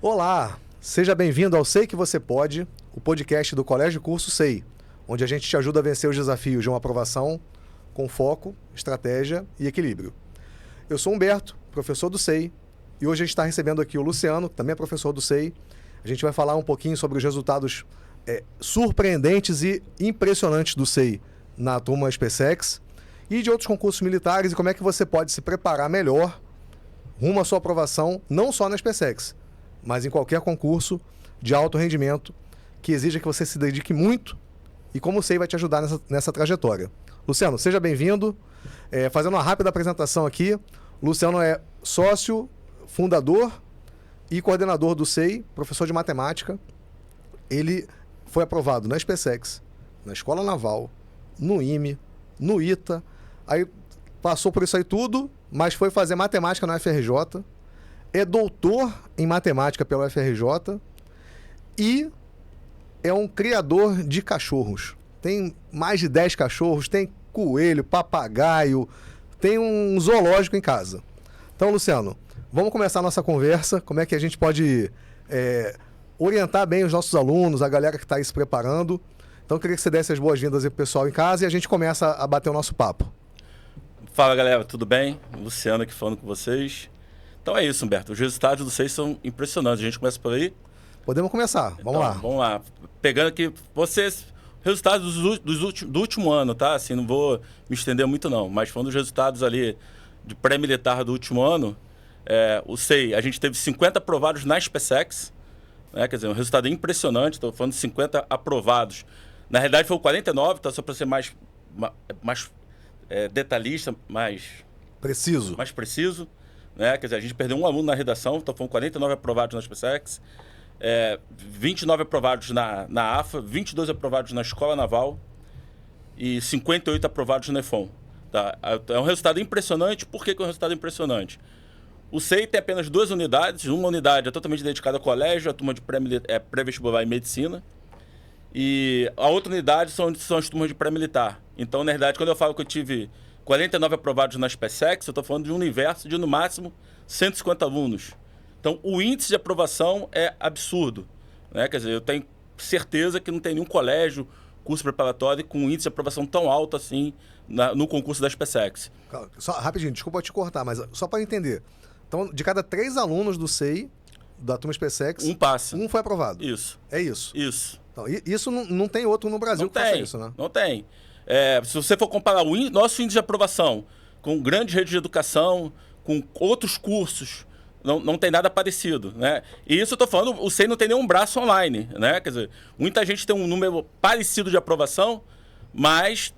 Olá, seja bem-vindo ao Sei Que Você Pode, o podcast do Colégio Curso SEI, onde a gente te ajuda a vencer os desafios de uma aprovação com foco, estratégia e equilíbrio. Eu sou Humberto, professor do SEI, e hoje a gente está recebendo aqui o Luciano, que também é professor do SEI. A gente vai falar um pouquinho sobre os resultados surpreendentes e impressionantes do SEI na turma SpaceX e de outros concursos militares e como é que você pode se preparar melhor rumo à sua aprovação, não só na SpaceX, mas em qualquer concurso de alto rendimento que exija que você se dedique muito e como o SEI vai te ajudar nessa trajetória. Luciano, seja bem-vindo. Fazendo uma rápida apresentação aqui, Luciano é sócio, fundador e coordenador do SEI, professor de matemática. Ele foi aprovado na SpaceX, na Escola Naval, no IME, no ITA, aí passou por isso aí tudo, mas foi fazer matemática na UFRJ, é doutor em matemática pela UFRJ e é um criador de cachorros. Tem mais de 10 cachorros, tem coelho, papagaio, tem um zoológico em casa. Então, Luciano, vamos começar a nossa conversa. Como é que a gente pode orientar bem os nossos alunos, a galera que está aí se preparando. Então, eu queria que você desse as boas-vindas aí pro pessoal em casa e a gente começa a bater o nosso papo. Fala, galera, tudo bem? Luciano aqui falando com vocês. Então é isso, Humberto. Os resultados do SEI são impressionantes. A gente começa por aí? Podemos começar. Vamos lá. Vamos lá. Pegando aqui, vocês, resultados do último ano, tá? Assim, não vou me estender muito não, mas falando dos resultados ali de pré-militar do último ano, o SEI, a gente teve 50 aprovados na SpaceX, né? Quer dizer, um resultado impressionante. Estou falando de 50 aprovados. Na realidade foi o 49, tá? Só para ser mais detalhista, mais preciso. Né? Quer dizer, a gente perdeu um aluno na redação, então foram 49 aprovados na SpaceX, 29 aprovados na AFA, 22 aprovados na Escola Naval e 58 aprovados no EFON. Tá? É um resultado impressionante. Por que é um resultado impressionante? O SEI tem apenas 2 unidades. Uma unidade é totalmente dedicada ao colégio, a turma de pré-vestibular e medicina. E a outra unidade são as turmas de pré-militar. Então, na verdade, quando eu falo que eu tive 49 aprovados na SpaceX, eu estou falando de um universo de, no máximo, 150 alunos. Então, o índice de aprovação é absurdo, né? Quer dizer, eu tenho certeza que não tem nenhum colégio, curso preparatório, com um índice de aprovação tão alto assim no concurso da SpaceX. Só, rapidinho, desculpa te cortar, mas só para entender. Então, de cada 3 alunos do SEI, da turma SpaceX, um passa. Um foi aprovado. Isso. É isso? Isso. Então, isso não tem outro no Brasil que faça isso, né? Não tem. Se você for comparar o nosso índice de aprovação com grandes redes de educação, com outros cursos, não tem nada parecido, né? E isso eu estou falando, o SEI não tem nenhum braço online, né? Quer dizer, muita gente tem um número parecido de aprovação, mas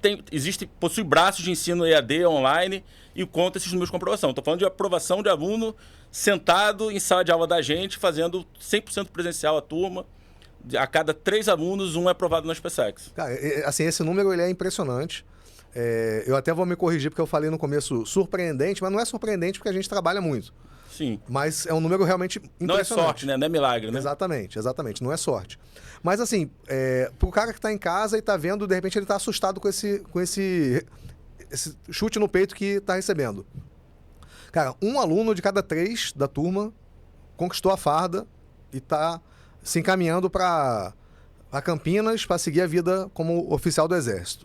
possui braços de ensino EAD online e conta esses números com aprovação. Estou falando de aprovação de aluno sentado em sala de aula da gente, fazendo 100% presencial a turma. A cada 3 alunos, um é aprovado na SpaceX. Cara, assim, esse número ele é impressionante. Eu até vou me corrigir porque eu falei no começo surpreendente, mas não é surpreendente porque a gente trabalha muito. Sim. Mas é um número realmente impressionante. Não é sorte, né? Não é milagre, né? Exatamente. Não é sorte. Mas assim, pro cara que está em casa e está vendo, de repente ele está assustado com esse chute no peito que está recebendo. Cara, um aluno de cada 3 da turma conquistou a farda e está se encaminhando para Campinas para seguir a vida como oficial do Exército.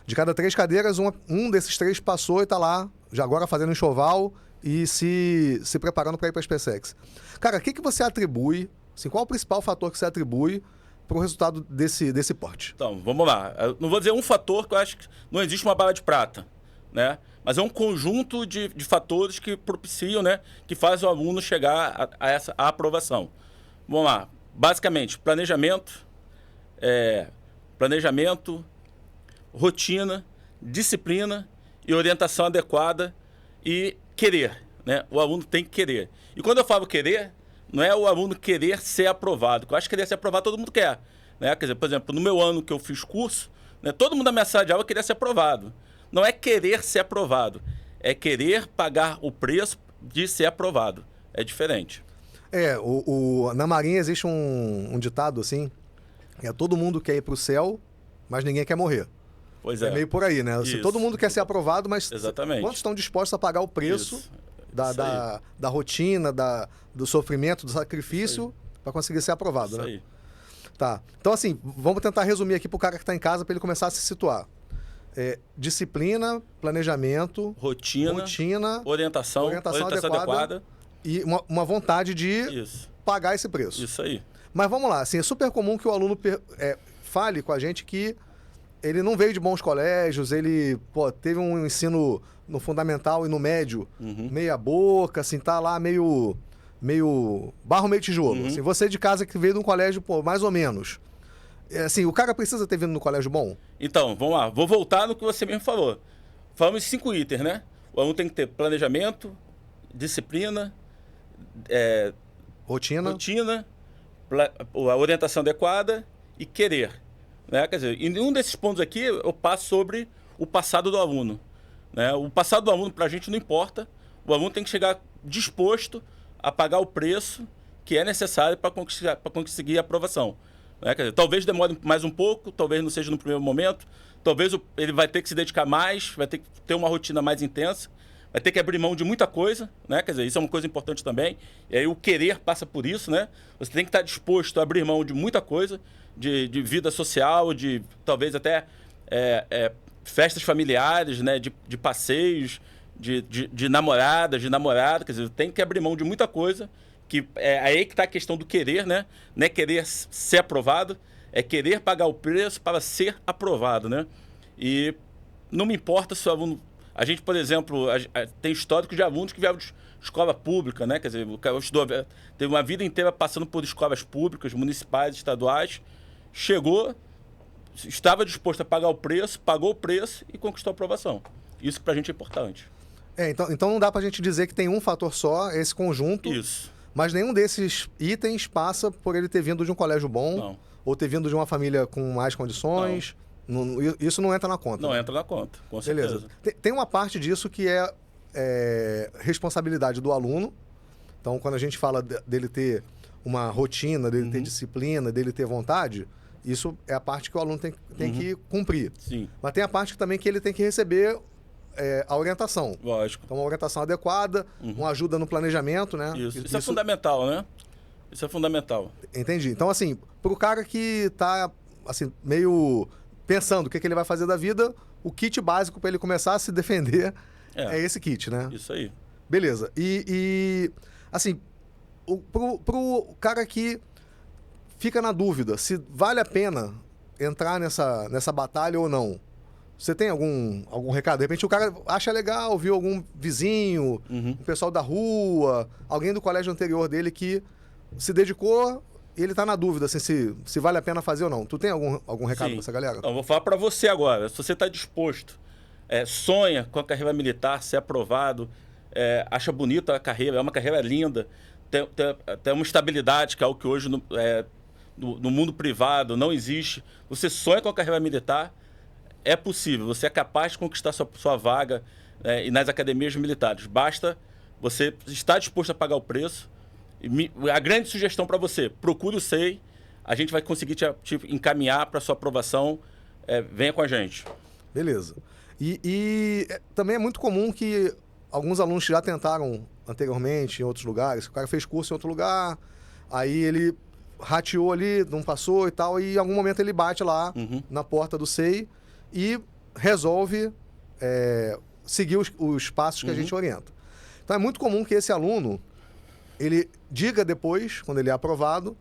De cada 3 cadeiras, um desses 3 passou e está lá, já agora fazendo enxoval e se preparando para ir para a SpaceX. Cara, o que você atribui, assim, qual é o principal fator que você atribui para o resultado desse porte? Então, vamos lá. Eu não vou dizer um fator, que eu acho que não existe uma bala de prata, né? Mas é um conjunto de fatores que propiciam, né, que faz o aluno chegar a aprovação. Vamos lá. Basicamente, planejamento, rotina, disciplina e orientação adequada e querer, né? O aluno tem que querer. E quando eu falo querer, não é o aluno querer ser aprovado, porque eu acho que querer ser aprovado todo mundo quer, né? Quer dizer, por exemplo, no meu ano que eu fiz curso, né, todo mundo na minha sala de aula queria ser aprovado. Não é querer ser aprovado, é querer pagar o preço de ser aprovado. É diferente. Na Marinha existe um ditado assim, todo mundo quer ir para o céu, mas ninguém quer morrer. Pois é. É meio por aí, né? Todo mundo quer ser aprovado, mas exatamente. Quantos estão dispostos a pagar o preço da rotina, do sofrimento, do sacrifício, para conseguir ser aprovado, Isso né? aí. Tá. Então, assim, vamos tentar resumir aqui para o cara que está em casa, para ele começar a se situar. Disciplina, planejamento, rotina, orientação adequada e uma vontade de Isso. pagar esse preço. Isso aí. Mas vamos lá, assim, é super comum que o aluno fale com a gente que ele não veio de bons colégios, ele teve um ensino no fundamental e no médio meia boca, assim, tá lá meio barro, meio tijolo. Assim, você de casa que veio de um colégio, mais ou menos. Assim, o cara precisa ter vindo no colégio bom? Então, vamos lá. Vou voltar no que você mesmo falou. Falamos 5 itens, né? O aluno tem que ter planejamento, disciplina, rotina, a orientação adequada e querer. Né? Quer dizer, em um desses pontos aqui, eu passo sobre o passado do aluno. Né? O passado do aluno, para a gente, não importa. O aluno tem que chegar disposto a pagar o preço que é necessário para conseguir a aprovação. Né? Quer dizer, talvez demore mais um pouco, talvez não seja no primeiro momento, talvez ele vai ter que se dedicar mais, vai ter que ter uma rotina mais intensa, vai ter que abrir mão de muita coisa, né? Quer dizer, isso é uma coisa importante também. E aí o querer passa por isso, né? Você tem que estar disposto a abrir mão de muita coisa, de vida social, de talvez até festas familiares, né? De passeios, de namoradas, de namorado. Quer dizer, tem que abrir mão de muita coisa. Que é aí que está a questão do querer, né? Não é querer ser aprovado, é querer pagar o preço para ser aprovado, né? E não me importa se o aluno... A gente, por exemplo, tem histórico de alunos que vieram de escola pública, né? Quer dizer, o cara teve uma vida inteira passando por escolas públicas, municipais, estaduais, chegou, estava disposto a pagar o preço, pagou o preço e conquistou a aprovação. Isso para a gente é importante. Então não dá para a gente dizer que tem um fator só, esse conjunto. Isso. Mas nenhum desses itens passa por ele ter vindo de um colégio bom, Não. Ou ter vindo de uma família com mais condições. Isso não entra na conta. Não entra na conta, com certeza. Beleza. Tem uma parte disso que é responsabilidade do aluno. Então, quando a gente fala dele ter uma rotina, dele ter disciplina, dele ter vontade, isso é a parte que o aluno tem que cumprir. Sim. Mas tem a parte também que ele tem que receber a orientação. Lógico. Então, uma orientação adequada, uma ajuda no planejamento, né? Isso é fundamental, né? Isso é fundamental. Entendi. Então, assim, pro cara que tá, assim, meio pensando o que ele vai fazer da vida, o kit básico para ele começar a se defender é esse kit, né? Isso aí. Beleza. E assim, pro cara que fica na dúvida se vale a pena entrar nessa batalha ou não, você tem algum recado? De repente o cara acha legal, viu algum vizinho, um pessoal da rua, alguém do colégio anterior dele que se dedicou e ele tá na dúvida assim, se vale a pena fazer ou não. Tu tem algum recado pra essa galera? Então, vou falar para você agora. Se você está disposto, sonha com a carreira militar, ser aprovado, acha bonita a carreira, é uma carreira linda, tem uma estabilidade, que é algo que hoje no mundo privado não existe. Você sonha com a carreira militar, é possível, você é capaz de conquistar sua vaga e nas academias militares. Basta você estar disposto a pagar o preço. A grande sugestão para você, procure o SEI, a gente vai conseguir te encaminhar para sua aprovação, venha com a gente. Beleza. E também é muito comum que alguns alunos já tentaram anteriormente em outros lugares, o cara fez curso em outro lugar, aí ele rateou ali, não passou e tal, e em algum momento ele bate lá na porta do SEI e resolve seguir os passos que a gente orienta. Então é muito comum que esse aluno ele diga depois, quando ele é aprovado,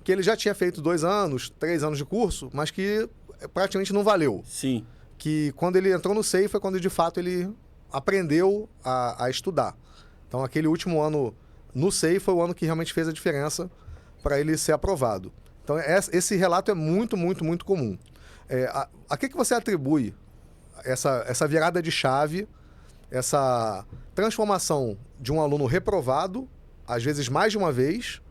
que ele já tinha feito 2 anos, 3 anos de curso, mas que praticamente não valeu. Sim. Que quando ele entrou no SEI foi quando de fato ele aprendeu a estudar. Então aquele último ano no SEI foi o ano que realmente fez a diferença para ele ser aprovado. Então esse relato é muito, muito, muito comum. A que você atribui essa virada de chave, essa transformação de um aluno reprovado, às vezes mais de uma vez,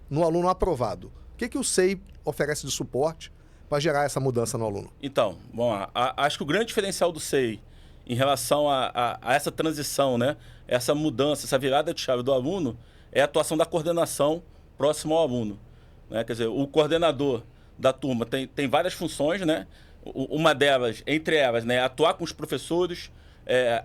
no aluno aprovado? O que o SEI oferece de suporte para gerar essa mudança no aluno? Então, bom, acho que o grande diferencial do SEI em relação a essa transição, né, essa mudança, essa virada de chave do aluno, é a atuação da coordenação próximo ao aluno. Né? Quer dizer, o coordenador da turma tem várias funções, né? Uma delas, entre elas, né, atuar com os professores,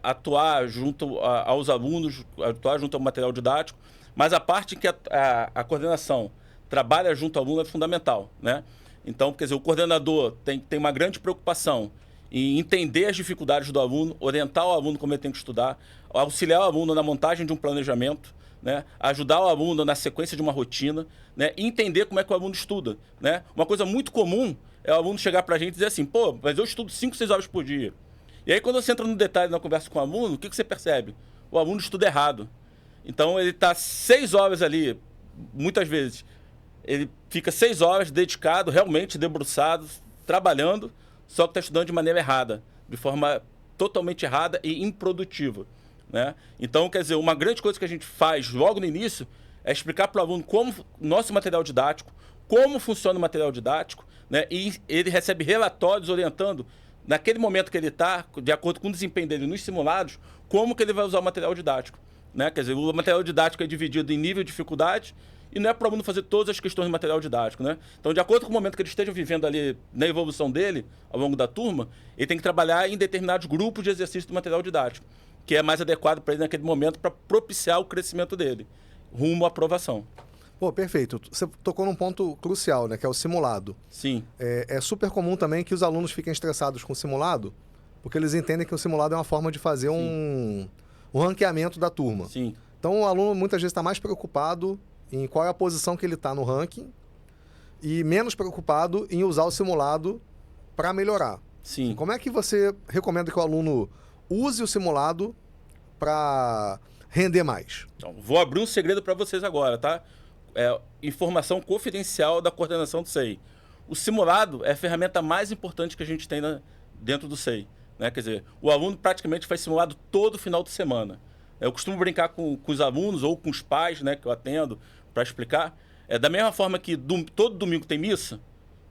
atuar junto aos alunos, atuar junto ao material didático, mas a parte que a coordenação trabalha junto ao aluno é fundamental, né? Então, quer dizer, o coordenador tem uma grande preocupação em entender as dificuldades do aluno, orientar o aluno como ele tem que estudar, auxiliar o aluno na montagem de um planejamento, né? Ajudar o aluno na sequência de uma rotina, né? E entender como é que o aluno estuda, né? Uma coisa muito comum é o aluno chegar para a gente e dizer assim, pô, mas eu estudo 5, 6 horas por dia. E aí, quando você entra no detalhe na conversa com o aluno, o que você percebe? O aluno estuda errado. Então, ele está 6 horas ali, muitas vezes, ele fica 6 horas dedicado, realmente debruçado, trabalhando, só que está estudando de maneira errada, de forma totalmente errada e improdutiva, né? Então, quer dizer, uma grande coisa que a gente faz logo no início é explicar para o aluno como nosso material didático, como funciona o material didático, né? E ele recebe relatórios orientando, naquele momento que ele está, de acordo com o desempenho dele nos simulados, como que ele vai usar o material didático, né? Quer dizer, o material didático é dividido em nível de dificuldade, e não é para o aluno fazer todas as questões do material didático, né? Então, de acordo com o momento que ele esteja vivendo ali na evolução dele, ao longo da turma, ele tem que trabalhar em determinados grupos de exercício do material didático, que é mais adequado para ele naquele momento para propiciar o crescimento dele, rumo à aprovação. Pô, perfeito. Você tocou num ponto crucial, né? Que é o simulado. Sim. É super comum também que os alunos fiquem estressados com o simulado, porque eles entendem que o simulado é uma forma de fazer um ranqueamento da turma. Sim. Então, o aluno muitas vezes está mais preocupado em qual é a posição que ele está no ranking e menos preocupado em usar o simulado para melhorar. Sim. Como é que você recomenda que o aluno use o simulado para render mais? Então, vou abrir um segredo para vocês agora, tá? Informação confidencial da coordenação do SEI. O simulado é a ferramenta mais importante que a gente tem dentro do SEI, né? Quer dizer, o aluno praticamente faz simulado todo final de semana. Eu costumo brincar com os alunos ou com os pais, né, que eu atendo para explicar. Da mesma forma que todo domingo tem missa,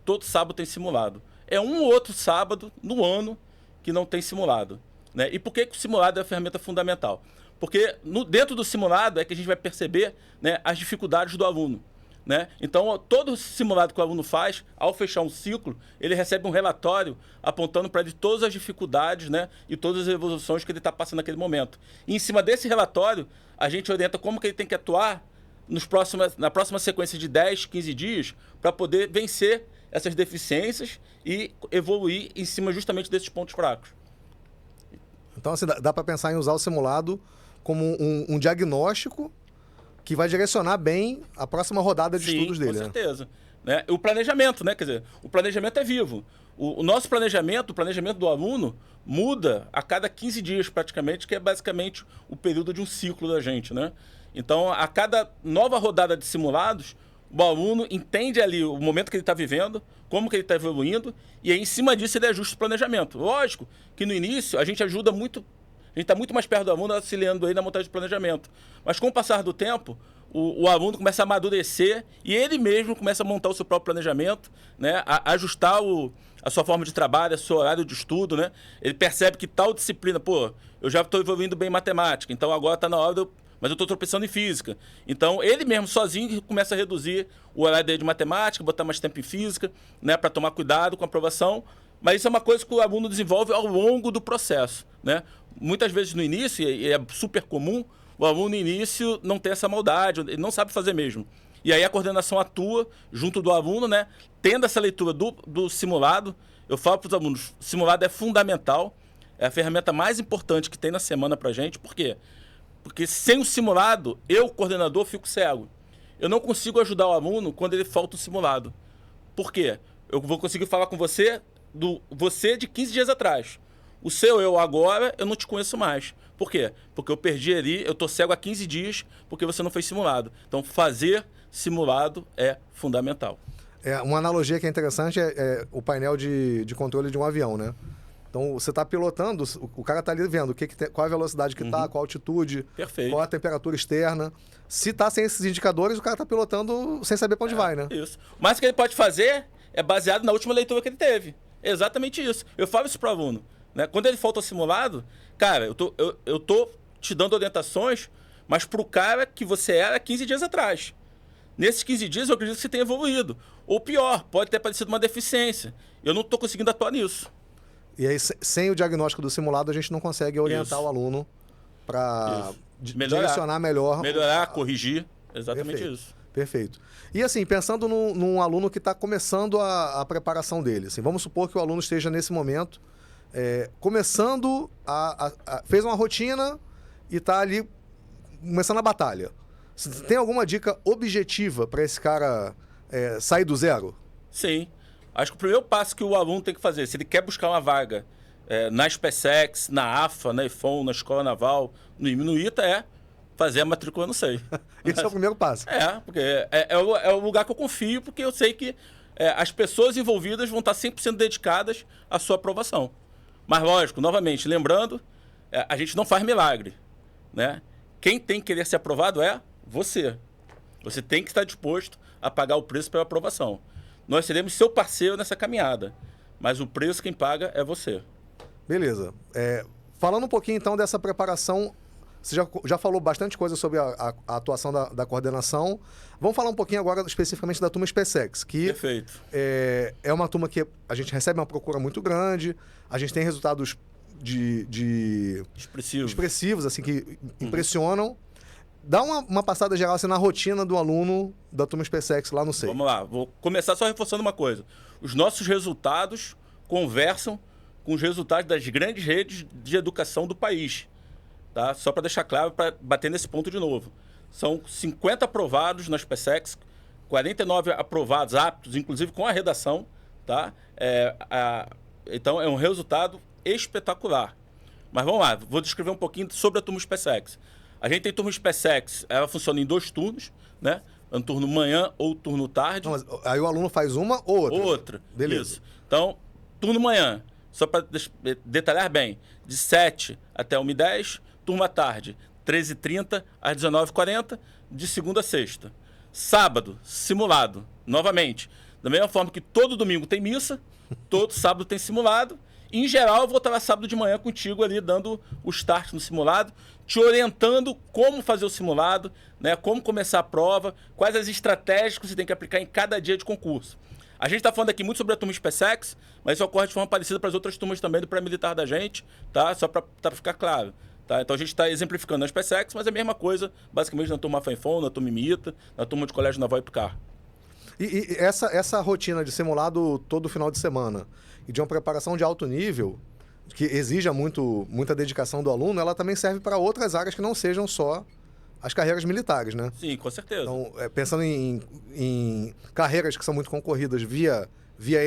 todo sábado tem simulado. É um ou outro sábado no ano que não tem simulado, né? E por que o simulado é a ferramenta fundamental? Porque dentro do simulado é que a gente vai perceber, né, as dificuldades do aluno, né? Então, todo simulado que o aluno faz, ao fechar um ciclo, ele recebe um relatório apontando para ele todas as dificuldades, né, e todas as evoluções que ele está passando naquele momento. E em cima desse relatório, a gente orienta como que ele tem que atuar na próxima sequência de 10, 15 dias para poder vencer essas deficiências e evoluir em cima justamente desses pontos fracos. Então, assim, dá para pensar em usar o simulado como um diagnóstico que vai direcionar bem a próxima rodada de estudos dele. Com certeza. Né? O planejamento, né? Quer dizer, o planejamento é vivo. O nosso planejamento, o planejamento do aluno, muda a cada 15 dias praticamente, que é basicamente o período de um ciclo da gente, né? Então, a cada nova rodada de simulados, o aluno entende ali o momento que ele está vivendo, como que ele está evoluindo, e aí, em cima disso, ele ajusta o planejamento. Lógico que no início a gente ajuda muito. A gente está muito mais perto do aluno, auxiliando aí na montagem do planejamento. Mas com o passar do tempo, o aluno começa a amadurecer e ele mesmo começa a montar o seu próprio planejamento, né? A ajustar a sua forma de trabalho, o seu horário de estudo, né? Ele percebe que tal disciplina, pô, eu já estou evoluindo bem em matemática, então agora está na hora mas eu estou tropeçando em física. Então, ele mesmo, sozinho, começa a reduzir o horário dele de matemática, botar mais tempo em física, né? Para tomar cuidado com a aprovação. Mas isso é uma coisa que o aluno desenvolve ao longo do processo, né? Muitas vezes no início, e é super comum, o aluno no início não tem essa maldade, ele não sabe fazer mesmo. E aí a coordenação atua junto do aluno, né? Tendo essa leitura do simulado. Eu falo para os alunos, o simulado é fundamental, é a ferramenta mais importante que tem na semana para a gente. Por quê? Porque sem o simulado, eu, coordenador, fico cego. Eu não consigo ajudar o aluno quando ele falta o simulado. Por quê? Eu vou conseguir falar com você você de 15 dias atrás. O seu eu agora, eu não te conheço mais. Por quê? Porque eu perdi ali, eu tô cego há 15 dias porque você não fez simulado. Então, fazer simulado é fundamental. Uma analogia que é interessante é o painel de controle de um avião, né? Então, você está pilotando, o cara está ali vendo qual é a velocidade que está, qual a altitude, Perfeito. Qual a temperatura externa. Se está sem esses indicadores, o cara está pilotando sem saber para onde vai, né? Isso. Mas o que ele pode fazer é baseado na última leitura que ele teve. Exatamente isso. Eu falo isso para o aluno, né? Quando ele falta simulado, cara, eu tô te dando orientações, mas para o cara que você era 15 dias atrás. Nesses 15 dias, eu acredito que você tenha evoluído. Ou pior, pode ter aparecido uma deficiência. Eu não estou conseguindo atuar nisso. E aí, sem o diagnóstico do simulado, a gente não consegue orientar o aluno para direcionar melhor. Melhorar, corrigir. Exatamente Perfeito. isso. Perfeito. E assim, pensando num aluno que está começando a preparação dele, assim, vamos supor que o aluno esteja nesse momento começando fez uma rotina e está ali começando a batalha. Tem alguma dica objetiva para esse cara sair do zero? Sim. Acho que o primeiro passo que o aluno tem que fazer, se ele quer buscar uma vaga na SpaceX, na AFA, na IFON, na Escola Naval, no ITA, é fazer a matrícula no SEI. Esse é o primeiro passo. Porque é o lugar que eu confio, porque eu sei que as pessoas envolvidas vão estar 100% dedicadas à sua aprovação. Mas, lógico, novamente, lembrando, a gente não faz milagre, né? Quem tem que querer ser aprovado é você. Você tem que estar disposto a pagar o preço pela aprovação. Nós seremos seu parceiro nessa caminhada, mas o preço quem paga é você. Beleza. Falando um pouquinho, então, dessa preparação, você já falou bastante coisa sobre a atuação da coordenação. Vamos falar um pouquinho agora especificamente da turma SpaceX, que Perfeito. É uma turma que a gente recebe uma procura muito grande, a gente tem resultados expressivos assim, que impressionam. Dá uma passada geral assim, na rotina do aluno da turma SpaceX lá no SEI. Vamos lá, vou começar só reforçando uma coisa. Os nossos resultados conversam com os resultados das grandes redes de educação do país. Tá? Só para deixar claro, para bater nesse ponto de novo. São 50 aprovados na SpaceX, 49 aprovados aptos, inclusive com a redação. Tá? Então é um resultado espetacular. Mas vamos lá, vou descrever um pouquinho sobre a turma SpaceX. A gente tem turma SpaceX, ela funciona em 2 turnos, né? Um turno manhã ou turno tarde. Não, mas aí o aluno faz uma ou outra? Outra. Beleza. Isso. Então, turno manhã, só para detalhar bem, de 7 até 1h10, turma tarde, 13h30 às 19h40, de segunda a sexta. Sábado, simulado, novamente. Da mesma forma que todo domingo tem missa, todo sábado tem simulado. Em geral, eu vou estar lá sábado de manhã contigo ali, dando o start no simulado, te orientando como fazer o simulado, né, como começar a prova, quais as estratégias que você tem que aplicar em cada dia de concurso. A gente está falando aqui muito sobre a turma SpaceX, mas isso ocorre de forma parecida para as outras turmas também do pré-militar da gente, tá? Só para ficar claro. Tá? Então a gente está exemplificando na SpaceX, mas é a mesma coisa, basicamente, na turma FAIFON, na turma IMITA, na turma de Colégio Naval e Picar. E essa rotina de simulado todo final de semana e de uma preparação de alto nível, que exija muita dedicação do aluno, ela também serve para outras áreas que não sejam só as carreiras militares, né? Sim, com certeza. Então, pensando em carreiras que são muito concorridas via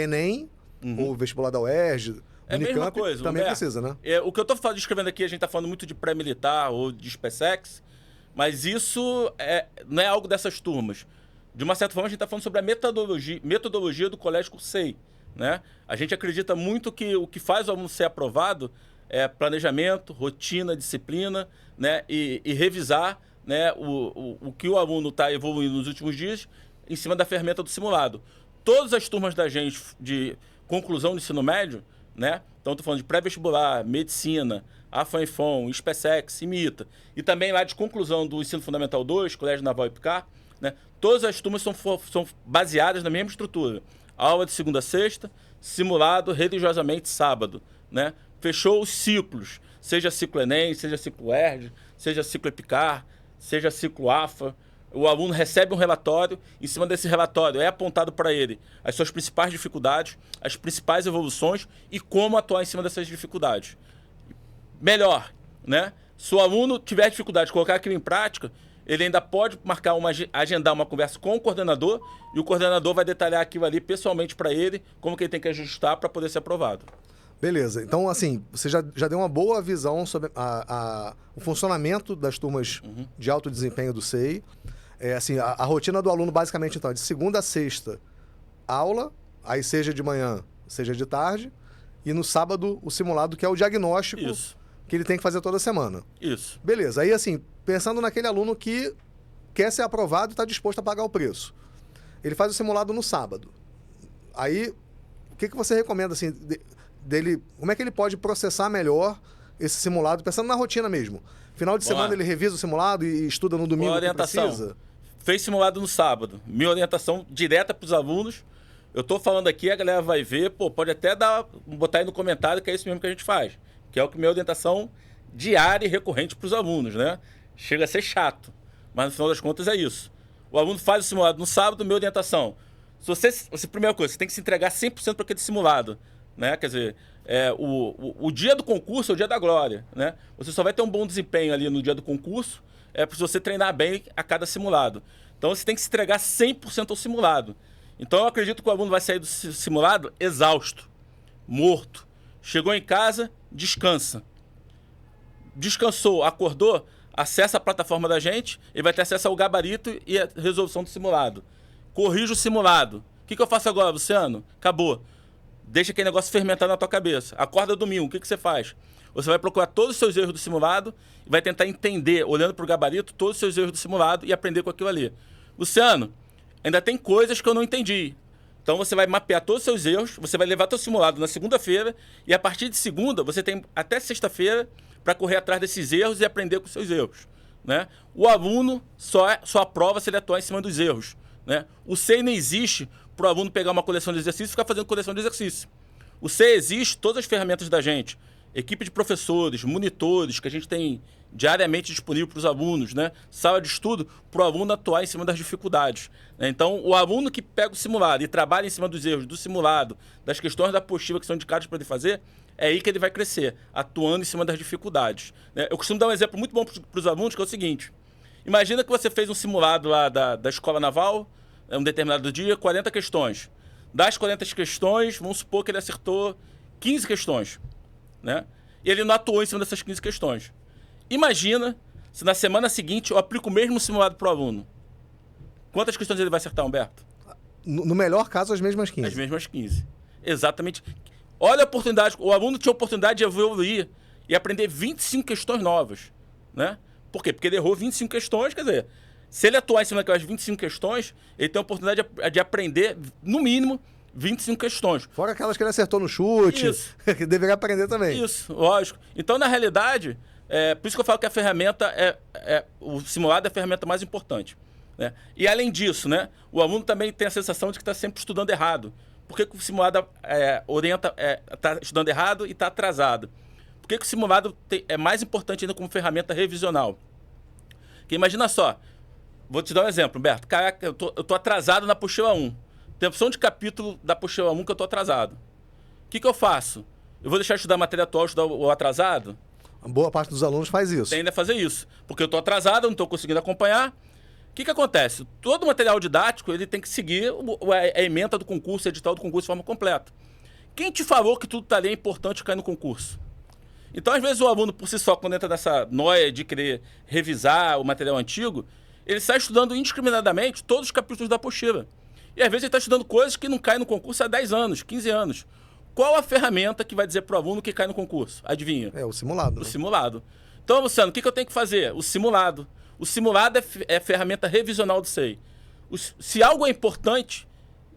Enem, ou vestibular da UERJ, É a mesma coisa. também precisa, né? O que eu estou descrevendo aqui, a gente está falando muito de pré-militar ou de SpaceX, mas isso não é algo dessas turmas. De uma certa forma, a gente está falando sobre a metodologia do Colégio Cursei, né? A gente acredita muito que o que faz o aluno ser aprovado é planejamento, rotina, disciplina, né? E revisar, né, o que o aluno está evoluindo nos últimos dias em cima da ferramenta do simulado. Todas as turmas da gente de conclusão do ensino médio, né? Então, estou falando de pré-vestibular, medicina, AFAIFON, SpaceX, IMITA, e também lá de conclusão do ensino fundamental 2, Colégio Naval e Picar, né? Todas as turmas são baseadas na mesma estrutura. Aula de segunda a sexta, simulado religiosamente sábado, né? Fechou os ciclos, seja ciclo Enem, seja ciclo UERJ, seja ciclo EPICAR, seja ciclo AFA. O aluno recebe um relatório, em cima desse relatório é apontado para ele as suas principais dificuldades, as principais evoluções e como atuar em cima dessas dificuldades. Melhor, né? Se o aluno tiver dificuldade de colocar aquilo em prática, ele ainda pode agendar uma conversa com o coordenador e o coordenador vai detalhar aquilo ali pessoalmente para ele, como que ele tem que ajustar para poder ser aprovado. Beleza. Então, assim, você já deu uma boa visão sobre o funcionamento das turmas de alto desempenho do SEI. Assim, a rotina do aluno, basicamente, então, é de segunda a sexta, aula, aí seja de manhã, seja de tarde, e no sábado, o simulado, que é o diagnóstico que ele tem que fazer toda semana. Isso. Beleza. Aí, assim, pensando naquele aluno que quer ser aprovado e está disposto a pagar o preço. Ele faz o simulado no sábado. Aí, o que você recomenda, assim, dele, como é que ele pode processar melhor esse simulado, pensando na rotina mesmo? Final de semana ele revisa o simulado e estuda no domingo o que precisa? Fez simulado no sábado. Minha orientação direta para os alunos, Eu tô falando aqui, a galera vai ver, pô, pode até botar aí no comentário que é isso mesmo que a gente faz. Que é o que minha orientação diária e recorrente para os alunos, né? Chega a ser chato, mas no final das contas é isso. O aluno faz o simulado no sábado, minha orientação. Primeira coisa, você tem que se entregar 100% para aquele simulado, né? Quer dizer, o dia do concurso é o dia da glória, né? Você só vai ter um bom desempenho ali no dia do concurso, se você treinar bem a cada simulado. Então você tem que se entregar 100% ao simulado. Então eu acredito que o aluno vai sair do simulado exausto, morto. Chegou em casa, descansa. Descansou, acordou, acessa a plataforma da gente e vai ter acesso ao gabarito e a resolução do simulado. Corrige o simulado. O que eu faço agora, Luciano? Acabou. Deixa aquele negócio fermentar na tua cabeça. Acorda domingo, o que você faz? Você vai procurar todos os seus erros do simulado e vai tentar entender, olhando para o gabarito, todos os seus erros do simulado e aprender com aquilo ali. Luciano, ainda tem coisas que eu não entendi. Então você vai mapear todos os seus erros, você vai levar seu simulado na segunda-feira e a partir de segunda você tem até sexta-feira para correr atrás desses erros e aprender com os seus erros, né? O aluno só aprova se ele atuar em cima dos erros, né? O SEI não existe para o aluno pegar uma coleção de exercícios e ficar fazendo coleção de exercício. O SEI existe, todas as ferramentas da gente, equipe de professores, monitores que a gente tem diariamente disponível para os alunos, né? Sala de estudo para o aluno atuar em cima das dificuldades, né? Então, o aluno que pega o simulado e trabalha em cima dos erros do simulado, das questões da apostila que são indicadas para ele fazer, é aí que ele vai crescer, atuando em cima das dificuldades, né? Eu costumo dar um exemplo muito bom para os alunos, que é o seguinte. Imagina que você fez um simulado lá da Escola Naval, um determinado dia, 40 questões. Das 40 questões, vamos supor que ele acertou 15 questões, né? E ele não atuou em cima dessas 15 questões. Imagina se na semana seguinte eu aplico o mesmo simulado para o aluno. Quantas questões ele vai acertar, Humberto? No melhor caso, as mesmas 15. As mesmas 15. Exatamente. Olha a oportunidade. O aluno tinha a oportunidade de evoluir e aprender 25 questões novas, né? Por quê? Porque ele errou 25 questões, quer dizer, se ele atuar em cima daquelas 25 questões, ele tem a oportunidade de aprender, no mínimo, 25 questões. Fora aquelas que ele acertou no chute, que deveria aprender também. Isso, lógico. Então, na realidade, por isso que eu falo que a ferramenta o simulado é a ferramenta mais importante, né? E além disso, né, o aluno também tem a sensação de que está sempre estudando errado. Por que o simulado está estudando errado e está atrasado? Por que o simulado é mais importante ainda como ferramenta revisional? Porque imagina só, vou te dar um exemplo, Humberto. Caraca, eu tô atrasado na apostila 1. Tem opção de capítulo da apostila 1 que eu tô atrasado. O que eu faço? Eu vou deixar de estudar a matéria atual, estudar o atrasado? A boa parte dos alunos faz isso. Tende a fazer isso. Porque eu tô atrasado, eu não tô conseguindo acompanhar. O que acontece? Todo material didático ele tem que seguir a ementa do concurso, edital do concurso de forma completa. Quem te falou que tudo tá ali é importante cair no concurso? Então, às vezes, o aluno, por si só, quando entra nessa noia de querer revisar o material antigo, ele sai estudando indiscriminadamente todos os capítulos da apostila. E, às vezes, ele está estudando coisas que não caem no concurso há 10 anos, 15 anos. Qual a ferramenta que vai dizer para o aluno que cai no concurso? Adivinha? É o simulado. O simulado. Então, Luciano, o que eu tenho que fazer? O simulado. O simulado é a ferramenta revisional do SEI. Se algo é importante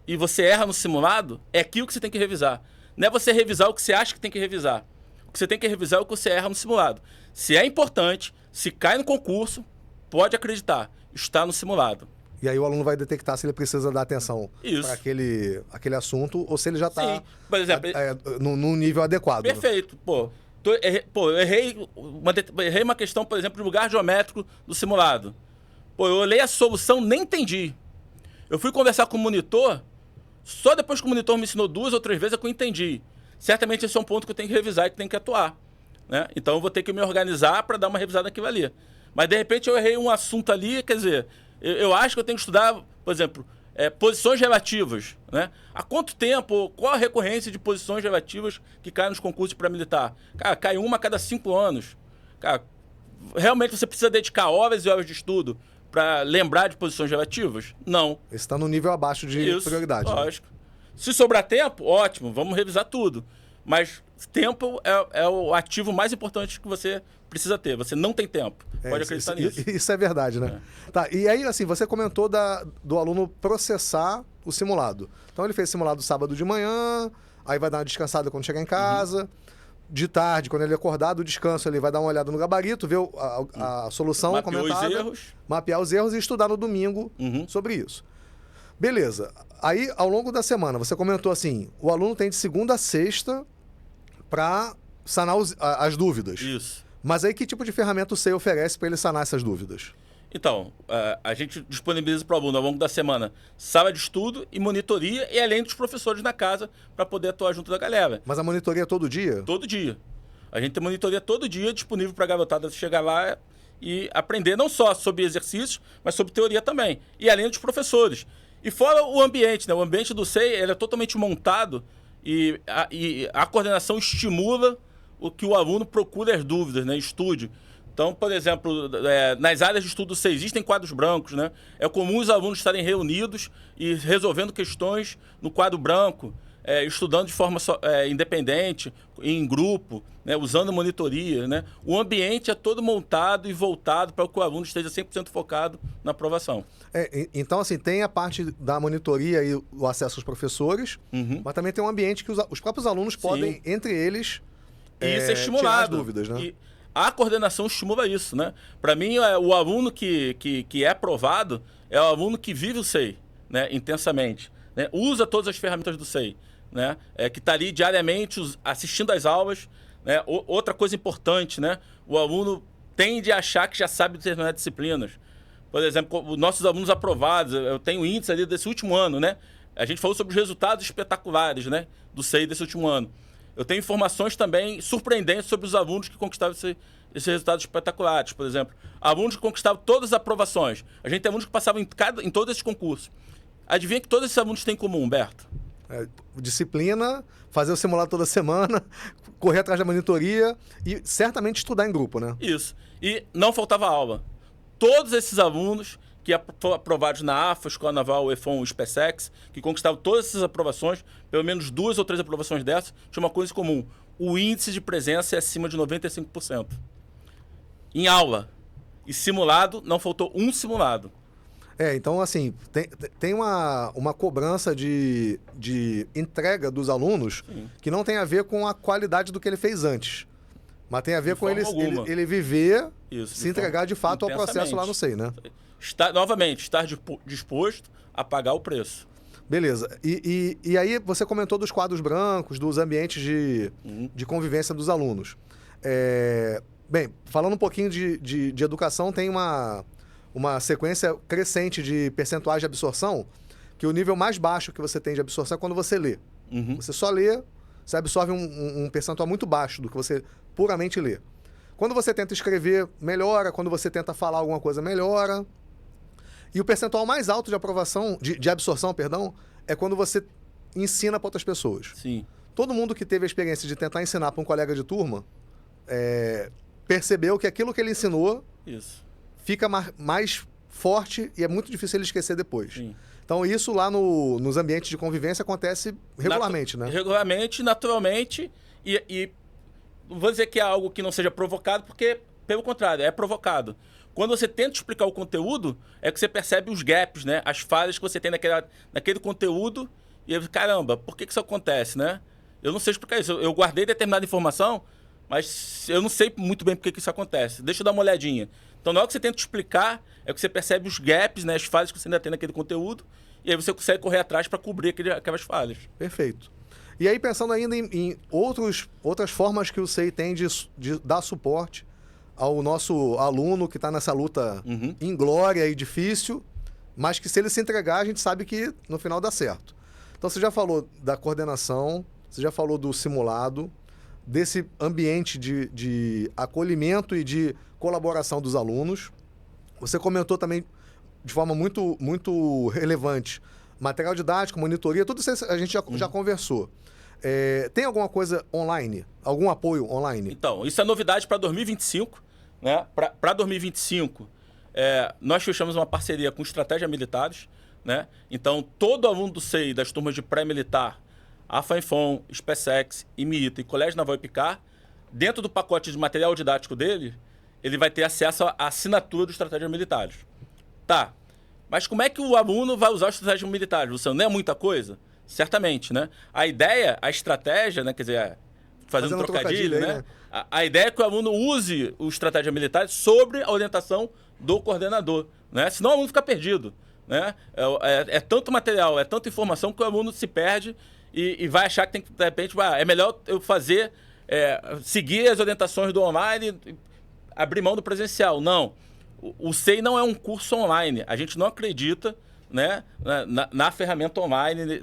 e você erra no simulado, é aquilo que você tem que revisar. Não é você revisar o que você acha que tem que revisar. O que você tem que revisar é o que você erra no simulado. Se é importante, se cai no concurso, pode acreditar, está no simulado. E aí o aluno vai detectar se ele precisa dar atenção para aquele assunto ou se ele já está num nível adequado. Perfeito. Eu errei uma questão, por exemplo, de lugar geométrico do simulado. Eu olhei a solução, nem entendi. Eu fui conversar com o monitor, só depois que o monitor me ensinou 2 ou 3 vezes é que eu entendi. Certamente esse é um ponto que eu tenho que revisar e que tenho que atuar, né? Então eu vou ter que me organizar para dar uma revisada naquilo ali. Mas de repente eu errei um assunto ali, quer dizer, eu acho que eu tenho que estudar, por exemplo, posições relativas, né? Há quanto tempo, qual a recorrência de posições relativas que caem nos concursos para militar? Cara, cai uma a cada 5 anos. Cara, realmente você precisa dedicar horas e horas de estudo para lembrar de posições relativas? Não. Esse está no nível abaixo de prioridade. Lógico. Né? Se sobrar tempo, ótimo, vamos revisar tudo. Mas tempo é o ativo mais importante que você precisa ter. Você não tem tempo. Pode acreditar nisso. Isso é verdade, né? Tá, e aí, assim, você comentou do aluno processar o simulado. Então, ele fez simulado sábado de manhã, aí vai dar uma descansada quando chegar em casa. De tarde, quando ele acordar do descanso, ele vai dar uma olhada no gabarito, ver a solução comentada. Mapear os erros e estudar no domingo sobre isso. Beleza. Aí, ao longo da semana, você comentou assim, o aluno tem de segunda a sexta para sanar as dúvidas. Isso. Mas aí que tipo de ferramenta o SEI oferece para ele sanar essas dúvidas? Então, a gente disponibiliza para o aluno ao longo da semana sala de estudo e monitoria, e além dos professores na casa para poder atuar junto da galera. Mas a monitoria é todo dia? Todo dia. A gente tem monitoria todo dia disponível para a garotada chegar lá e aprender não só sobre exercícios, mas sobre teoria também. E além dos professores. E fora o ambiente, né? O ambiente do SEI ele é totalmente montado e a coordenação estimula o que o aluno procure as dúvidas, né? Estude. Então, por exemplo, nas áreas de estudo do SEI existem quadros brancos, né? É comum os alunos estarem reunidos e resolvendo questões no quadro branco, estudando de forma independente, em grupo, né? Usando monitoria, né? O ambiente é todo montado e voltado para que o aluno esteja 100% focado na aprovação. Então, assim, tem a parte da monitoria e o acesso aos professores, mas também tem um ambiente que os próprios alunos podem, entre eles, e isso é estimulado. tirar as dúvidas, né? E a coordenação estimula isso, né? Para mim, o aluno que é aprovado é o aluno que vive o SEI, né? Intensamente, né? Usa todas as ferramentas do SEI, né? Que está ali diariamente assistindo às aulas, né? Outra coisa importante, né? O aluno tende a achar que já sabe determinadas disciplinas. Por exemplo, os nossos alunos aprovados, eu tenho índice ali desse último ano, né? A gente falou sobre os resultados espetaculares, né? Do SEI desse último ano. Eu tenho informações também surpreendentes sobre os alunos que conquistavam esses resultados espetaculares. Por exemplo, alunos que conquistavam todas as aprovações. A gente tem alunos que passavam em todos esses concursos. Adivinha que todos esses alunos têm em comum, Humberto? Disciplina, fazer o simulado toda semana, correr atrás da monitoria e certamente estudar em grupo, né? Isso. E não faltava aula. Todos esses alunos que foram aprovados na AFA, Escola Naval, EFON, SpaceX, que conquistavam todas essas aprovações, pelo menos 2 ou 3 aprovações dessas, tinha uma coisa em comum. O índice de presença é acima de 95%. Em aula. E simulado, não faltou um simulado. Então, assim, tem uma cobrança de entrega dos alunos que não tem a ver com a qualidade do que ele fez antes. Mas tem a ver com ele viver, se entregar de fato ao processo lá no SEI, né? Estar disposto a pagar o preço. Beleza. E aí você comentou dos quadros brancos, dos ambientes de convivência dos alunos. Bem, falando um pouquinho de educação, tem uma sequência crescente de percentuais de absorção, que o nível mais baixo que você tem de absorção é quando você lê. Você só lê, você absorve um percentual muito baixo do que você puramente lê. Quando você tenta escrever, melhora. Quando você tenta falar alguma coisa, melhora. E o percentual mais alto de aprovação, de absorção, perdão, é quando você ensina para outras pessoas. Sim. Todo mundo que teve a experiência de tentar ensinar para um colega de turma percebeu que aquilo que ele ensinou fica mais forte e é muito difícil ele esquecer depois. Sim. Então, isso lá nos ambientes de convivência acontece regularmente, né? Regularmente, naturalmente, e não vou dizer que é algo que não seja provocado, porque, pelo contrário, é provocado. Quando você tenta explicar o conteúdo, é que você percebe os gaps, né? As falhas que você tem naquele conteúdo. E aí, caramba, por que isso acontece, né? Eu não sei explicar isso. Eu guardei determinada informação, mas eu não sei muito bem por que isso acontece. Deixa eu dar uma olhadinha. Então, na hora que você tenta explicar, é que você percebe os gaps, né? As falhas que você ainda tem naquele conteúdo. E aí você consegue correr atrás para cobrir aquelas falhas. Perfeito. E aí, pensando ainda em outras formas que o SEI tem de dar suporte ao nosso aluno que está nessa luta inglória e difícil, mas que se ele se entregar, a gente sabe que no final dá certo. Então, você já falou da coordenação, você já falou do simulado, desse ambiente de acolhimento e de colaboração dos alunos. Você comentou também, de forma muito, muito relevante, material didático, monitoria, tudo isso a gente já conversou. Tem alguma coisa online? Algum apoio online? Então, isso é novidade para 2025. Né? Para 2025, nós fechamos uma parceria com Estratégia Militares. Né? Então, todo aluno do SEI, das turmas de pré-militar, AFA-EFON, SpaceX, IMITA e Colégio Naval e Picar, dentro do pacote de material didático dele, ele vai ter acesso à assinatura do Estratégia Militares. Tá, mas como é que o aluno vai usar o Estratégia Militares? Luciano, não é muita coisa? Certamente, né? A ideia, a estratégia, né? Quer dizer, fazendo um trocadilho, né? A ideia é que o aluno use o Estratégia Militar sobre a orientação do coordenador, né? Senão o aluno fica perdido. né? É tanto material, é tanta informação que o aluno se perde e vai achar que tem que, de repente, é melhor eu fazer, seguir as orientações do online e abrir mão do presencial. Não. O SEI não é um curso online. A gente não acredita, né, na ferramenta online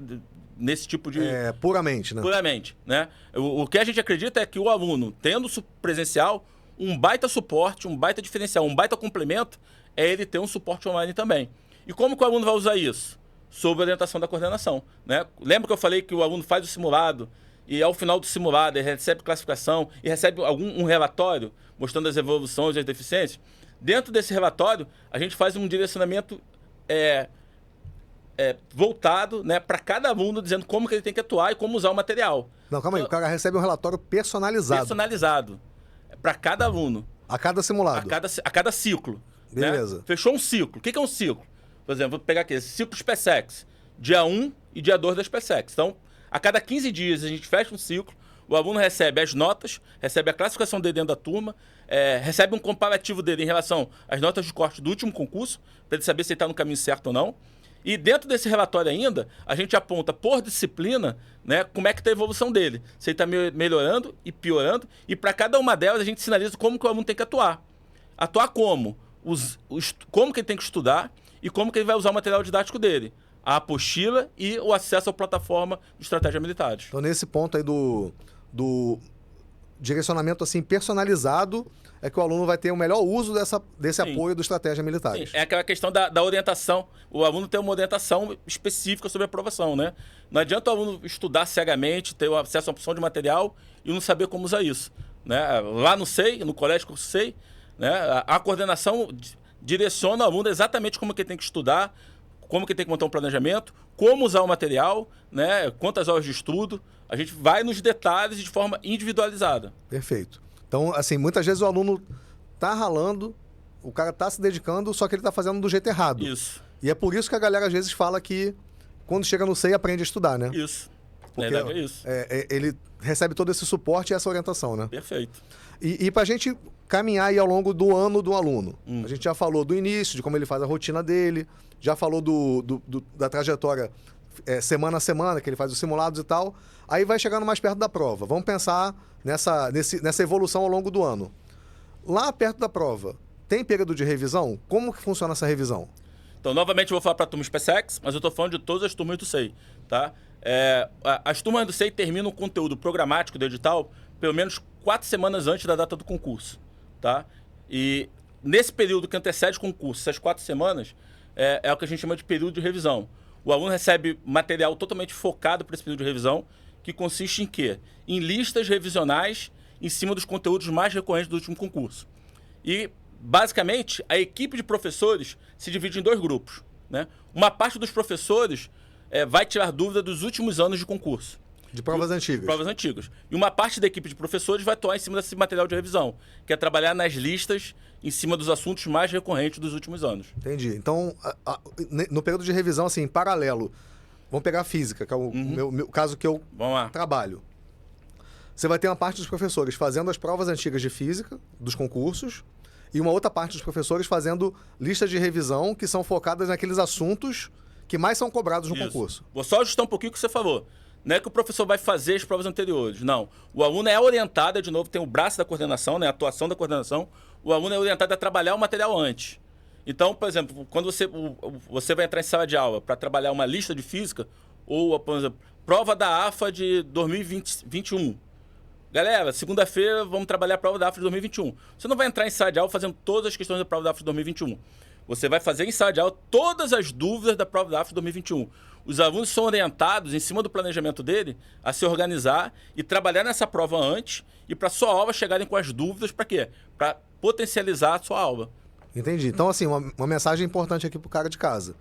nesse tipo de... Puramente, né? Puramente, né? O que a gente acredita é que o aluno, tendo presencial, um baita suporte, um baita diferencial, um baita complemento, é ele ter um suporte online também. E como que o aluno vai usar isso? Sob a orientação da coordenação, né? Lembra que eu falei que o aluno faz o simulado e ao final do simulado ele recebe classificação e recebe um relatório mostrando as evoluções e as deficiências? Dentro desse relatório, a gente faz um direcionamento voltado, né, para cada aluno, dizendo como que ele tem que atuar e como usar o material. Não, calma aí. O cara recebe um relatório personalizado. Personalizado. Para cada aluno. A cada simulado. A cada ciclo. Beleza. Né? Fechou um ciclo. O que é um ciclo? Por exemplo, vou pegar aqui, esse ciclo SPSEX. Dia 1 e dia 2 da SPSEX. Então, a cada 15 dias a gente fecha um ciclo, o aluno recebe as notas, recebe a classificação dele dentro da turma, recebe um comparativo dele em relação às notas de corte do último concurso, para ele saber se ele está no caminho certo ou não. E dentro desse relatório ainda, a gente aponta por disciplina, né, como é que está a evolução dele. Se ele está melhorando e piorando. E para cada uma delas a gente sinaliza como que o aluno tem que atuar. Atuar como? Como que ele tem que estudar e como que ele vai usar o material didático dele. A apostila e o acesso à plataforma de estratégia militares. Então, nesse ponto aí do direcionamento assim personalizado, é que o aluno vai ter o melhor uso desse apoio do Estratégia Militares. Sim, é aquela questão da orientação. O aluno tem uma orientação específica sobre a aprovação, né? Não adianta o aluno estudar cegamente, ter acesso a uma opção de material e não saber como usar isso, né? Lá no SEI, no Colégio Curso SEI, né, a coordenação direciona o aluno exatamente como que ele tem que estudar, como que ele tem que montar um planejamento, como usar o material, né, quantas horas de estudo. A gente vai nos detalhes de forma individualizada. Perfeito. Então, assim, muitas vezes o aluno tá ralando, o cara tá se dedicando, só que ele tá fazendo do jeito errado. Isso. E é por isso que a galera às vezes fala que quando chega no SEI aprende a estudar, né? Isso. Porque Na verdade é isso. Ele recebe todo esse suporte e essa orientação, né? Perfeito. E pra gente caminhar aí ao longo do ano do aluno. A gente já falou do início, de como ele faz a rotina dele, já falou da trajetória semana a semana, que ele faz os simulados e tal. Aí vai chegando mais perto da prova. Vamos pensar nessa evolução ao longo do ano. Lá perto da prova, tem período de revisão? Como que funciona essa revisão? Então, novamente, eu vou falar para a turma SPSEX, mas eu estou falando de todas as turmas do SEI, tá? As turmas do SEI terminam o conteúdo programático do edital pelo menos 4 semanas antes da data do concurso, tá? E nesse período que antecede o concurso, essas 4 semanas, é o que a gente chama de período de revisão. O aluno recebe material totalmente focado para esse período de revisão, que consiste em quê? Em listas revisionais em cima dos conteúdos mais recorrentes do último concurso. E, basicamente, a equipe de professores se divide em 2 grupos, né? Uma parte dos professores vai tirar dúvida dos últimos anos de concurso. De provas antigas. Provas antigas. E uma parte da equipe de professores vai atuar em cima desse material de revisão, que é trabalhar nas listas em cima dos assuntos mais recorrentes dos últimos anos. Entendi. Então, no período de revisão, assim, em paralelo, vamos pegar a física, que é o meu caso que eu trabalho. Você vai ter uma parte dos professores fazendo as provas antigas de física, dos concursos, e uma outra parte dos professores fazendo listas de revisão que são focadas naqueles assuntos que mais são cobrados no concurso. Vou só ajustar um pouquinho o que você falou. Não é que o professor vai fazer as provas anteriores, não. O aluno é orientado, de novo, tem o braço da coordenação, né, a atuação da coordenação. O aluno é orientado a trabalhar o material antes. Então, por exemplo, quando você vai entrar em sala de aula para trabalhar uma lista de física, ou, por exemplo, prova da AFA de 2021. Galera, segunda-feira vamos trabalhar a prova da AFA de 2021. Você não vai entrar em sala de aula fazendo todas as questões da prova da AFA de 2021. Você vai fazer em sala de aula todas as dúvidas da prova da AFA de 2021. Os alunos são orientados, em cima do planejamento dele, a se organizar e trabalhar nessa prova antes e para a sua aula chegarem com as dúvidas para quê? Para potencializar a sua aula. Entendi. Então, assim, uma mensagem importante aqui pro cara de casa.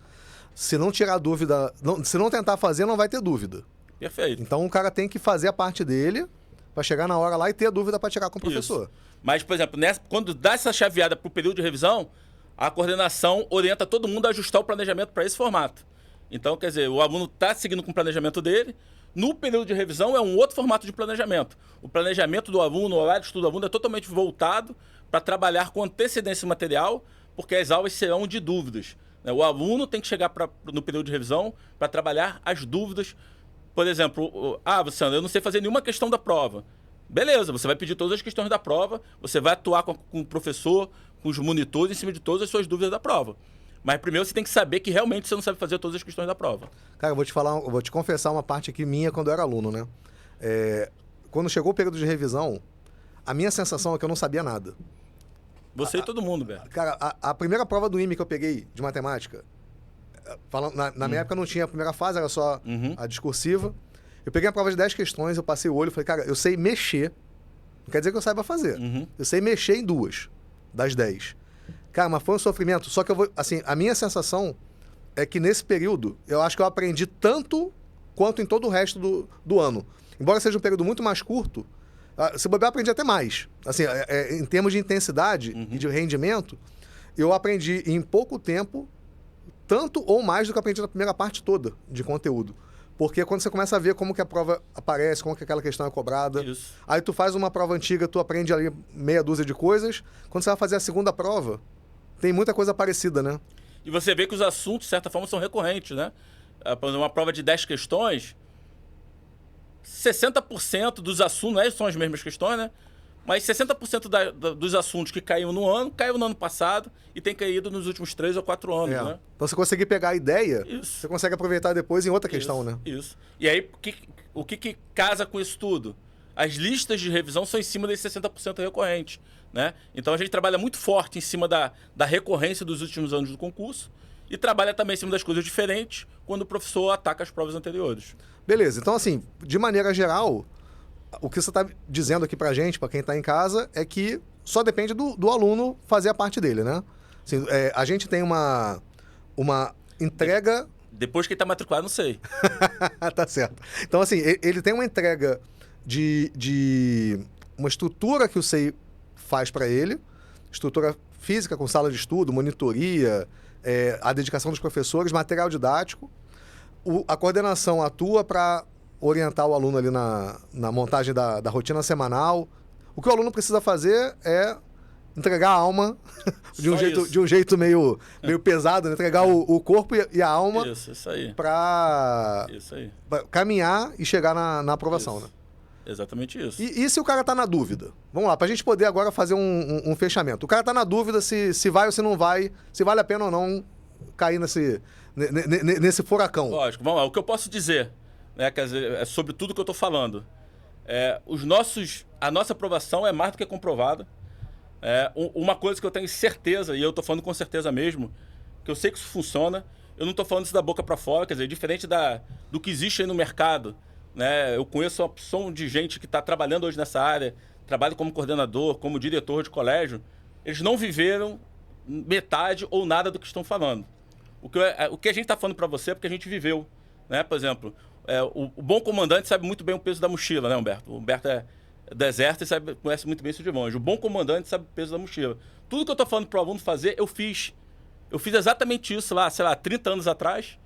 Se não tirar dúvida, se não tentar fazer, não vai ter dúvida. Perfeito. Então, o cara tem que fazer a parte dele para chegar na hora lá e ter a dúvida para tirar com o professor. Isso. Mas, por exemplo, quando dá essa chaveada para o período de revisão, a coordenação orienta todo mundo a ajustar o planejamento para esse formato. Então, quer dizer, o aluno está seguindo com o planejamento dele. No período de revisão é um outro formato de planejamento. O planejamento do aluno, o horário de estudo do aluno é totalmente voltado para trabalhar com antecedência material, porque as aulas serão de dúvidas. né? O aluno tem que chegar no período de revisão para trabalhar as dúvidas. Por exemplo, Sandro, eu não sei fazer nenhuma questão da prova. Beleza, você vai pedir todas as questões da prova, você vai atuar com o professor, com os monitores, em cima de todas as suas dúvidas da prova. Mas primeiro você tem que saber que realmente você não sabe fazer todas as questões da prova. Cara, eu vou te confessar uma parte aqui minha quando eu era aluno, né? Quando chegou o período de revisão, a minha sensação é que eu não sabia nada. Você e todo mundo, Beto. Cara, a primeira prova do IME que eu peguei de matemática, na minha época não tinha a primeira fase, era só a discursiva. Eu peguei a prova de 10 questões, eu passei o olho e falei, cara, eu sei mexer. Não quer dizer que eu saiba fazer. Eu sei mexer em 2 das 10. Cara, mas foi um sofrimento. Só que a minha sensação é que nesse período, eu acho que eu aprendi tanto quanto em todo o resto do ano. Embora seja um período muito mais curto, se bobear, eu aprendi até mais. Assim, em termos de intensidade e de rendimento, eu aprendi em pouco tempo tanto ou mais do que eu aprendi na primeira parte toda de conteúdo. Porque quando você começa a ver como que a prova aparece, como que aquela questão é cobrada, Isso. aí tu faz uma prova antiga, tu aprende ali meia dúzia de coisas, quando você vai fazer a segunda prova, tem muita coisa parecida, né? E você vê que os assuntos, de certa forma, são recorrentes, né? Por exemplo, uma prova de 10 questões, 60% dos assuntos, são as mesmas questões, né? Mas 60% dos assuntos que caíram no ano, caiu no ano passado e tem caído nos últimos 3 ou 4 anos, né? Então, você conseguir pegar a ideia, Isso. você consegue aproveitar depois em outra questão, né? Isso. E aí, o que casa com isso tudo? As listas de revisão são em cima desses 60% recorrentes, né? Então, a gente trabalha muito forte em cima da recorrência dos últimos anos do concurso e trabalha também em cima das coisas diferentes quando o professor ataca as provas anteriores. Beleza. Então, assim, de maneira geral, o que você está dizendo aqui pra gente, para quem está em casa, é que só depende do aluno fazer a parte dele, né? Assim, a gente tem uma entrega... Depois que ele está matriculado, não sei. Tá certo. Então, assim, ele tem uma entrega de uma estrutura que o SEI faz para ele, estrutura física com sala de estudo, monitoria, a dedicação dos professores, material didático. A coordenação atua para orientar o aluno ali na montagem da rotina semanal. O que o aluno precisa fazer é entregar a alma de um jeito meio pesado, né? Entregar o corpo e a alma Isso aí. para caminhar e chegar na aprovação, Isso. né? Exatamente isso. E se o cara tá na dúvida? Vamos lá, pra gente poder agora fazer um fechamento. O cara tá na dúvida se vai ou se não vai, se vale a pena ou não cair nesse furacão. Lógico, vamos lá. O que eu posso dizer, né, quer dizer, é sobre tudo que eu tô falando. A nossa aprovação é mais do que comprovada. Uma coisa que eu tenho certeza, e eu tô falando com certeza mesmo, que eu sei que isso funciona, eu não tô falando isso da boca para fora, quer dizer, diferente do que existe aí no mercado, né? Eu conheço uma opção de gente que está trabalhando hoje nessa área, trabalha como coordenador, como diretor de colégio, eles não viveram metade ou nada do que estão falando. O que a gente está falando para você é porque a gente viveu, né? Por exemplo, o bom comandante sabe muito bem o peso da mochila, né, Humberto? O Humberto é do exército e conhece muito bem isso de longe. O bom comandante sabe o peso da mochila. Tudo que eu estou falando para o aluno fazer, eu fiz. Eu fiz exatamente isso lá, 30 anos atrás.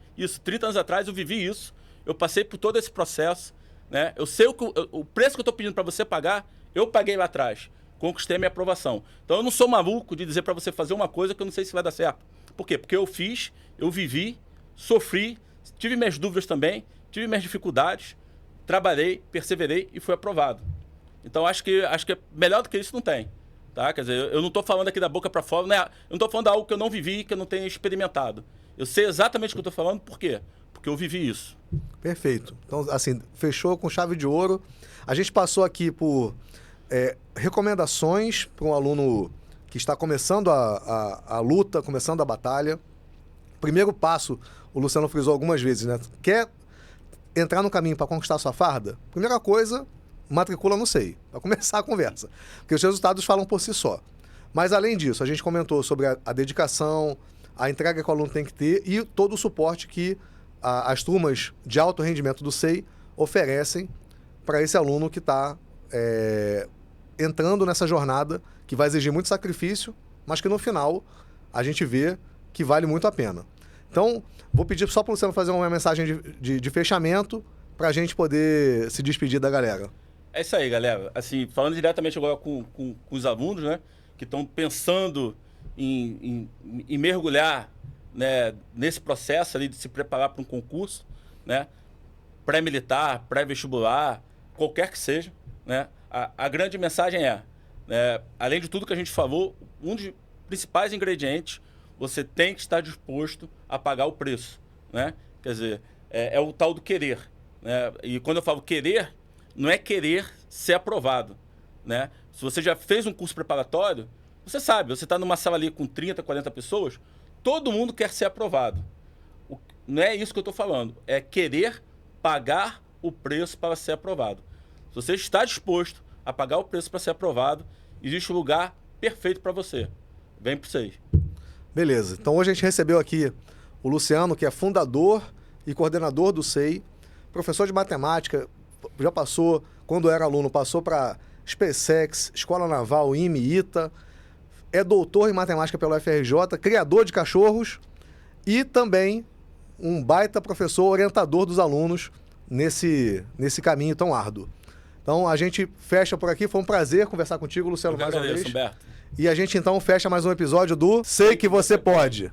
30 anos atrás eu vivi isso. Eu passei por todo esse processo, né? Eu sei o preço que eu estou pedindo para você pagar, eu paguei lá atrás. Conquistei a minha aprovação. Então eu não sou maluco de dizer para você fazer uma coisa que eu não sei se vai dar certo. Por quê? Porque eu fiz, eu vivi, sofri, tive minhas dúvidas também, tive minhas dificuldades, trabalhei, perseverei e fui aprovado. Então acho que melhor do que isso não tem. Tá? Quer dizer, eu não estou falando aqui da boca para fora, né? Eu não estou falando de algo que eu não vivi, que eu não tenha experimentado. Eu sei exatamente o que eu estou falando, por quê? Porque eu vivi isso. Perfeito. Então, assim, fechou com chave de ouro. A gente passou aqui por recomendações para um aluno que está começando a luta, começando a batalha. Primeiro passo, o Luciano frisou algumas vezes, né? Quer entrar no caminho para conquistar sua farda? Primeira coisa, matricula no SEI, para começar a conversa. Porque os resultados falam por si só. Mas, além disso, a gente comentou sobre a dedicação, a entrega que o aluno tem que ter e todo o suporte que as turmas de alto rendimento do SEI oferecem para esse aluno que está entrando nessa jornada que vai exigir muito sacrifício, mas que no final a gente vê que vale muito a pena. Então, vou pedir só para o Luciano fazer uma mensagem de fechamento para a gente poder se despedir da galera. É isso aí, galera. Assim, falando diretamente agora com os alunos, né, que estão pensando em mergulhar né, nesse processo ali de se preparar para um concurso, né, pré-militar, pré-vestibular, qualquer que seja, né, a grande mensagem é, né, além de tudo que a gente falou, um dos principais ingredientes, você tem que estar disposto a pagar o preço, né? Quer dizer, é o tal do querer, né? E quando eu falo querer, não é querer ser aprovado, né? Se você já fez um curso preparatório, você sabe, você está numa sala ali com 30, 40 pessoas, todo mundo quer ser aprovado. Não é isso que eu estou falando, é querer pagar o preço para ser aprovado. Se você está disposto a pagar o preço para ser aprovado, existe um lugar perfeito para você. Vem para vocês. Beleza. Então hoje a gente recebeu aqui o Luciano, que é fundador e coordenador do SEI, professor de matemática, já passou, quando era aluno, passou para SpaceX, Escola Naval, IME, ITA, é doutor em matemática pela UFRJ, criador de cachorros e também um baita professor orientador dos alunos nesse caminho tão árduo. Então a gente fecha por aqui, foi um prazer conversar contigo, Luciano, mais uma vez. Humberto. E a gente então fecha mais um episódio do Sei que Você Pode.